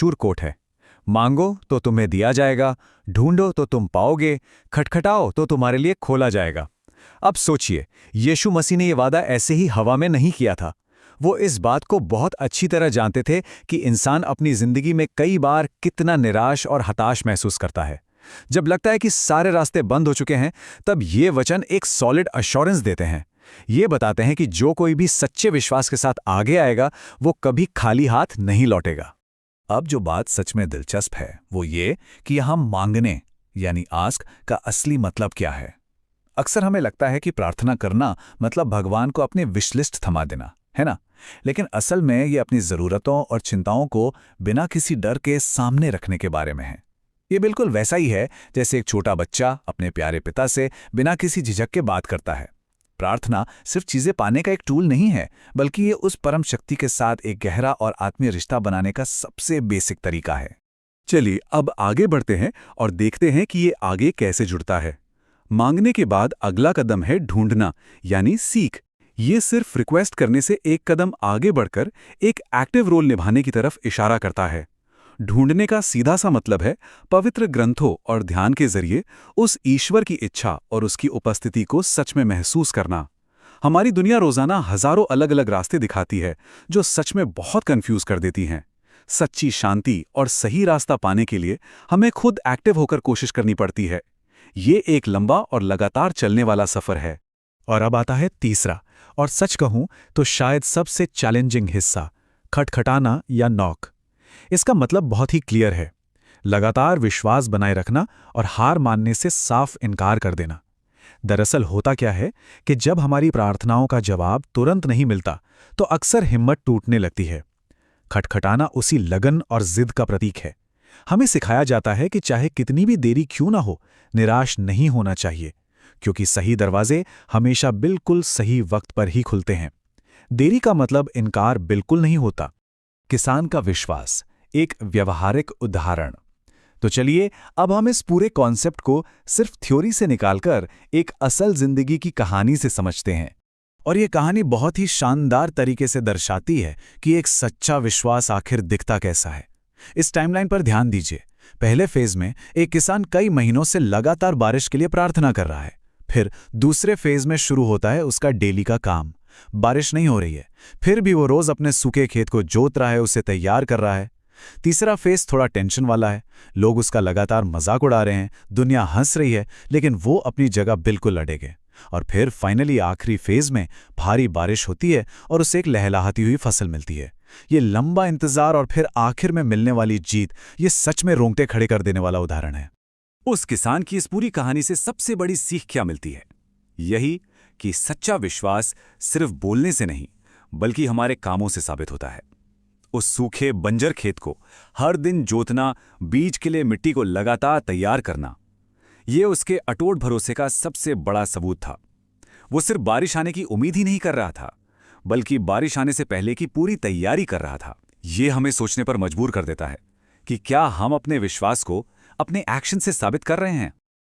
मशहूर कोट है, मांगो तो तुम्हें दिया जाएगा, ढूंढो तो तुम पाओगे, खटखटाओ तो तुम्हारे लिए खोला जाएगा। अब सोचिए, यीशु मसीह ने यह वादा ऐसे ही हवा में नहीं किया था। वो इस बात को बहुत अच्छी तरह जानते थे कि इंसान अपनी जिंदगी में कई बार कितना निराश और हताश महसूस करता है। जब लगता है कि सारे रास्ते बंद हो चुके हैं, तब ये वचन एक सॉलिड अश्योरेंस देते हैं। ये बताते हैं कि जो कोई भी सच्चे विश्वास के साथ आगे आएगा, वो कभी खाली हाथ नहीं लौटेगा। अब जो बात सच में दिलचस्प है वो ये कि यहाँ मांगने यानी आस्क का असली मतलब क्या है। अक्सर हमें लगता है कि प्रार्थना करना मतलब भगवान को अपनी विश लिस्ट थमा देना, है ना? लेकिन असल में ये अपनी ज़रूरतों और चिंताओं को बिना किसी डर के सामने रखने के बारे में है। ये बिल्कुल वैसा ही है जैसे एक छोटा बच्चा अपने प्यारे पिता से बिना किसी झिझक के बात करता है। प्रार्थना सिर्फ चीज़ें पाने का एक टूल नहीं है, बल्कि ये उस परम शक्ति के साथ एक गहरा और आत्मीय रिश्ता बनाने का सबसे बेसिक तरीका है। चलिए अब आगे बढ़ते हैं और देखते हैं कि ये आगे कैसे जुड़ता है। मांगने के बाद अगला कदम है ढूंढना यानी सीख। ये सिर्फ रिक्वेस्ट करने से एक कदम आगे बढ़कर एक एक्टिव रोल निभाने की तरफ इशारा करता है। ढूंढने का सीधा सा मतलब है पवित्र ग्रंथों और ध्यान के जरिए उस ईश्वर की इच्छा और उसकी उपस्थिति को सच में महसूस करना। हमारी दुनिया रोजाना हजारों अलग अलग रास्ते दिखाती है जो सच में बहुत कंफ्यूज कर देती हैं। सच्ची शांति और सही रास्ता पाने के लिए हमें खुद एक्टिव होकर कोशिश करनी पड़ती है। ये एक लंबा और लगातार चलने वाला सफर है। और अब आता है तीसरा, और सच कहूं तो शायद सबसे चैलेंजिंग हिस्सा, खटखटाना या नॉक। इसका मतलब बहुत ही क्लियर है, लगातार विश्वास बनाए रखना और हार मानने से साफ इनकार कर देना। दरअसल होता क्या है कि जब हमारी प्रार्थनाओं का जवाब तुरंत नहीं मिलता, तो अक्सर हिम्मत टूटने लगती है। खटखटाना उसी लगन और जिद का प्रतीक है। हमें सिखाया जाता है कि चाहे कितनी भी देरी क्यों ना हो, निराश नहीं होना चाहिए, क्योंकि सही दरवाजे हमेशा बिल्कुल सही वक्त पर ही खुलते हैं। देरी का मतलब इनकार बिल्कुल नहीं होता। किसान का विश्वास, एक व्यवहारिक उदाहरण। तो चलिए अब हम इस पूरे कॉन्सेप्ट को सिर्फ थ्योरी से निकालकर एक असल जिंदगी की कहानी से समझते हैं। और ये कहानी बहुत ही शानदार तरीके से दर्शाती है कि एक सच्चा विश्वास आखिर दिखता कैसा है। इस टाइमलाइन पर ध्यान दीजिए। पहले फेज में एक किसान कई महीनों से लगातार बारिश के लिए प्रार्थना कर रहा है। फिर दूसरे फेज में शुरू होता है उसका डेली का काम। बारिश नहीं हो रही है, फिर भी वो रोज अपने सूखे खेत को जोत रहा है, उसे तैयार कर रहा है। तीसरा फेज थोड़ा टेंशन वाला है। लोग उसका लगातार मजाक उड़ा रहे हैं, दुनिया हंस रही है, लेकिन वो अपनी जगह बिल्कुल अड़ेगे। और फिर फाइनली आखिरी फेज में भारी बारिश होती है और उसे एक लहलहाती हुई फसल मिलती है। ये लंबा इंतजार और फिर आखिर में मिलने वाली जीत, ये सच में रोंगटे खड़े कर देने वाला उदाहरण है। उस किसान की इस पूरी कहानी से सबसे बड़ी सीख क्या मिलती है? यही कि सच्चा विश्वास सिर्फ बोलने से नहीं, बल्कि हमारे कामों से साबित होता है। उस सूखे बंजर खेत को हर दिन जोतना, बीज के लिए मिट्टी को लगातार तैयार करना, ये उसके अटूट भरोसे का सबसे बड़ा सबूत था। वो सिर्फ बारिश आने की उम्मीद ही नहीं कर रहा था, बल्कि बारिश आने से पहले की पूरी तैयारी कर रहा था। ये हमें सोचने पर मजबूर कर देता है कि क्या हम अपने विश्वास को अपने एक्शन से साबित कर रहे हैं?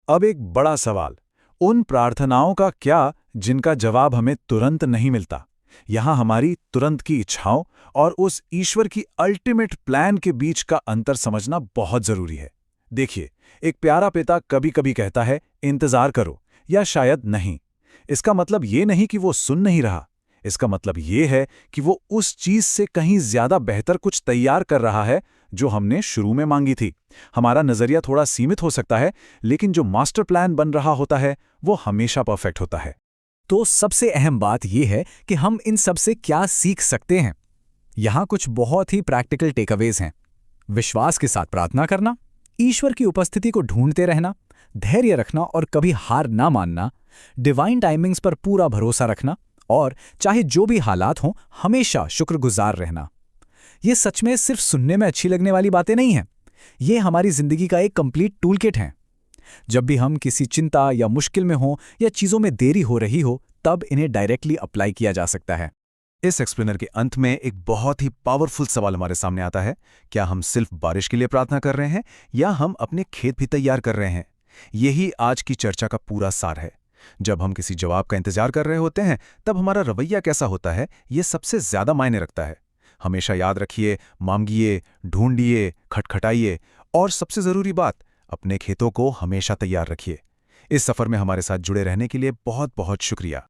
अब एक बड़ा सवाल, उन प्रार्थनाओं का क्या जिनका जवाब हमें तुरंत नहीं मिलता? यहां हमारी तुरंत की इच्छाओं और उस ईश्वर की अल्टीमेट प्लान के बीच का अंतर समझना बहुत जरूरी है। देखिए, एक प्यारा पिता कभी कभी कहता है इंतजार करो, या शायद नहीं। इसका मतलब ये नहीं कि वो सुन नहीं रहा। इसका मतलब ये है कि वो उस चीज से कहीं ज्यादा बेहतर कुछ तैयार कर रहा है जो हमने शुरू में मांगी थी। हमारा नजरिया थोड़ा सीमित हो सकता है, लेकिन जो मास्टर प्लान बन रहा होता है वो हमेशा परफेक्ट होता है। तो सबसे अहम बात यह है कि हम इन सब से क्या सीख सकते हैं। यहां कुछ बहुत ही प्रैक्टिकल टेकअवेज हैं। विश्वास के साथ प्रार्थना करना, ईश्वर की उपस्थिति को ढूंढते रहना, धैर्य रखना और कभी हार ना मानना, डिवाइन टाइमिंग्स पर पूरा भरोसा रखना, और चाहे जो भी हालात हों हमेशा शुक्रगुजार रहना। ये सच में सिर्फ सुनने में अच्छी लगने वाली बातें नहीं हैं। ये हमारी जिंदगी का एक कंप्लीट टूल किट है। जब भी हम किसी चिंता या मुश्किल में हों या चीजों में देरी हो रही हो, तब इन्हें डायरेक्टली अप्लाई किया जा सकता है। इस एक्सप्लेनर के अंत में एक बहुत ही पावरफुल सवाल हमारे सामने आता है। क्या हम सिर्फ बारिश के लिए प्रार्थना कर रहे हैं या हम अपने खेत भी तैयार कर रहे हैं? यही आज की चर्चा का पूरा सार है। जब हम किसी जवाब का इंतजार कर रहे होते हैं, तब हमारा रवैया कैसा होता है, ये सबसे ज्यादा मायने रखता है। हमेशा याद रखिए, मांगिए, ढूंढिए, खटखटाइए और सबसे ज़रूरी बात, अपने खेतों को हमेशा तैयार रखिए। इस सफ़र में हमारे साथ जुड़े रहने के लिए बहुत बहुत शुक्रिया।